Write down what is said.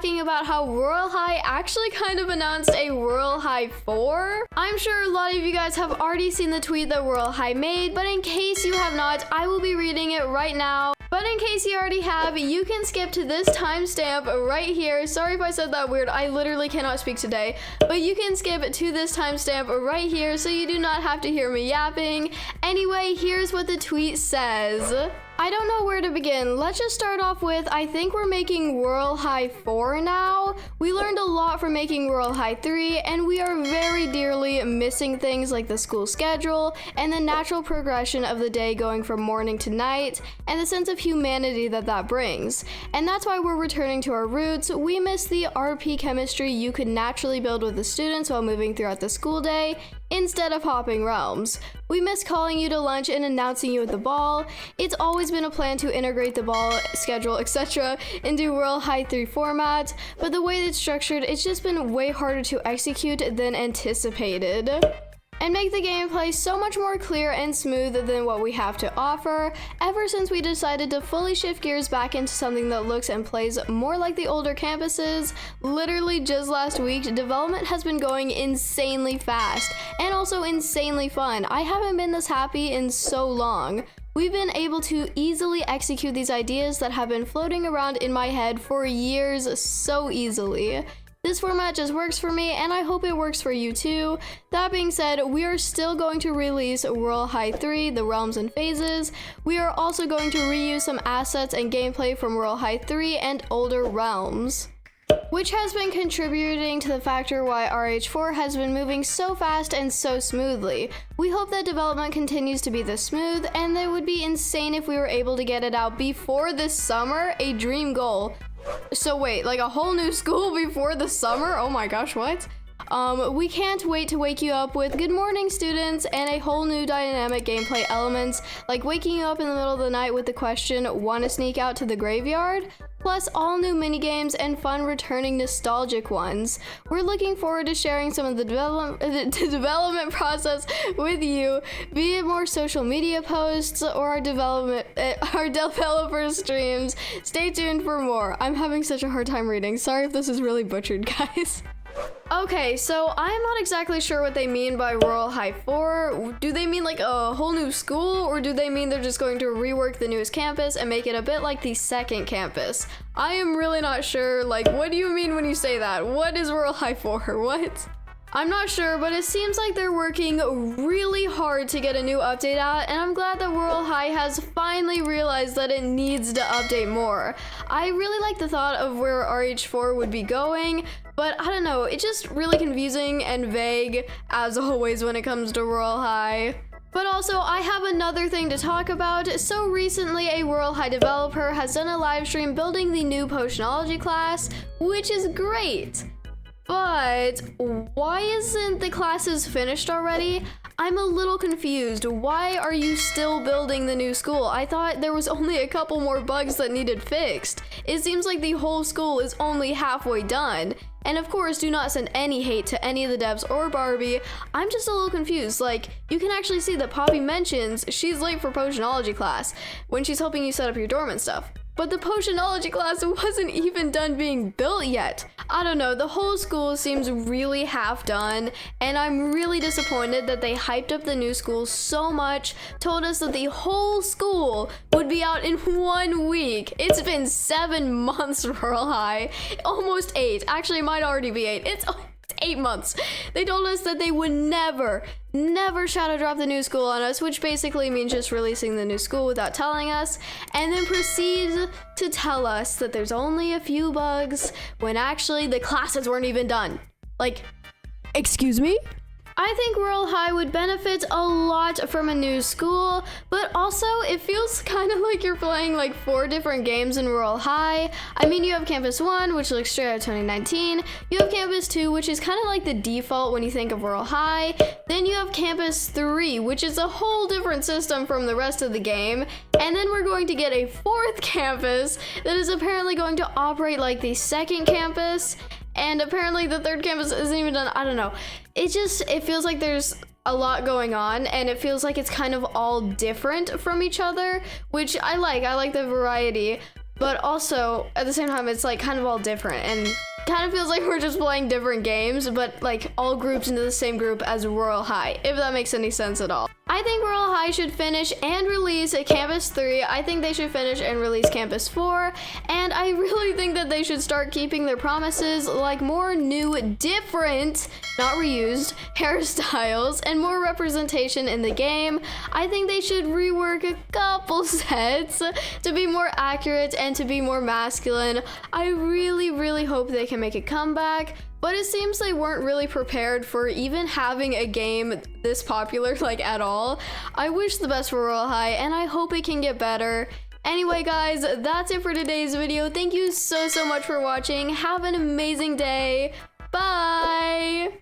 talking about how Royale High actually kind of announced a Royale High 4. I'm sure a lot of you guys have already seen the tweet that Royale High made, but in case you have not, I will be reading it right now. But in case you already have, you can skip to this timestamp right here. Sorry if I said that weird, I literally cannot speak today. But you can skip to this timestamp right here so you do not have to hear me yapping. Anyway, here's what the tweet says. I don't know where to begin. Let's just start off with, I think we're making Royale High 4 now. We learned a lot from making Royale High 3, and we are very dearly missing things like the school schedule and the natural progression of the day going from morning to night, and the sense of humanity that that brings. And that's why we're returning to our roots. We miss the RP chemistry you could naturally build with the students while moving throughout the school day, instead of hopping realms. We miss calling you to lunch and announcing you at the ball. It's always been a plan to integrate the ball schedule, etc. into Royale High 3 format, but the way it's structured, it's just been way harder to execute than anticipated. And make the gameplay so much more clear and smooth than what we have to offer, ever since we decided to fully shift gears back into something that looks and plays more like the older campuses. Literally just last week, development has been going insanely fast, and also insanely fun. I haven't been this happy in so long. We've been able to easily execute these ideas that have been floating around in my head for years so easily. This format just works for me, and I hope it works for you too. That being said, we are still going to release Royale High 3, the realms and phases. We are also going to reuse some assets and gameplay from Royale High 3 and older realms, which has been contributing to the factor why RH4 has been moving so fast and so smoothly. We hope that development continues to be this smooth, and it would be insane if we were able to get it out before this summer, a dream goal. So wait, like a whole new school before the summer? Oh my gosh, what? We can't wait to wake you up with good morning, students, and a whole new dynamic gameplay elements, like waking you up in the middle of the night with the question, wanna sneak out to the graveyard? Plus all new minigames and fun returning nostalgic ones. We're looking forward to sharing some of the development process with you, be it more social media posts or our developer streams. Stay tuned for more. I'm having such a hard time reading. Sorry if this is really butchered, guys. Okay, so I'm not exactly sure what they mean by Royale High 4. Do they mean like a whole new school, or do they mean they're just going to rework the newest campus and make it a bit like the second campus? I am really not sure. Like, what do you mean when you say that? What is Royale High 4? What? I'm not sure, but it seems like they're working really hard to get a new update out, and I'm glad that Royale High has finally realized that it needs to update more. I really like the thought of where RH4 would be going, but I don't know, it's just really confusing and vague, as always when it comes to Royale High. But also, I have another thing to talk about. So recently, a Royale High developer has done a live stream building the new Potionology class, which is great. But why isn't the classes finished already? I'm a little confused. Why are you still building the new school? I thought there was only a couple more bugs that needed fixed. It seems like the whole school is only halfway done. And of course, do not send any hate to any of the devs or Barbie. I'm just a little confused. Like, you can actually see that Poppy mentions she's late for Potionology class when she's helping you set up your dorm and stuff. But the Potionology class wasn't even done being built yet. I don't know, the whole school seems really half done, and I'm really disappointed that they hyped up the new school so much, told us that the whole school would be out in 1 week. It's been 7 months, Royale High. Almost 8. Actually, it might already be 8. It's 8 months. They told us that they would never shadow drop the new school on us, which basically means just releasing the new school without telling us, and then proceed to tell us that there's only a few bugs when actually the classes weren't even done. Like, excuse me? I think Royale High would benefit a lot from a new school, but also it feels kind of like you're playing like 4 different games in Royale High. I mean, you have Campus 1, which looks straight out of 2019. You have Campus 2, which is kind of like the default when you think of Royale High. Then you have Campus 3, which is a whole different system from the rest of the game. And then we're going to get a 4th campus that is apparently going to operate like the 2nd campus. And apparently the 3rd campus isn't even done. I don't know. It feels like there's a lot going on, and it feels like it's kind of all different from each other, which I like. I like the variety. but also at the same time, it's like kind of all different and kind of feels like we're just playing different games, but like all grouped into the same group as Royale High, if that makes any sense at all. I think Royale High should finish and release Campus 3. I think they should finish and release Campus 4. And I really think that they should start keeping their promises, like more new, different, not reused, hairstyles and more representation in the game. I think they should rework a couple sets to be more accurate and to be more masculine. I really hope they can make a comeback. But it seems they weren't really prepared for even having a game this popular, like, at all. I wish the best for Royale High, and I hope it can get better. Anyway, guys, that's it for today's video. Thank you so much for watching. Have an amazing day. Bye!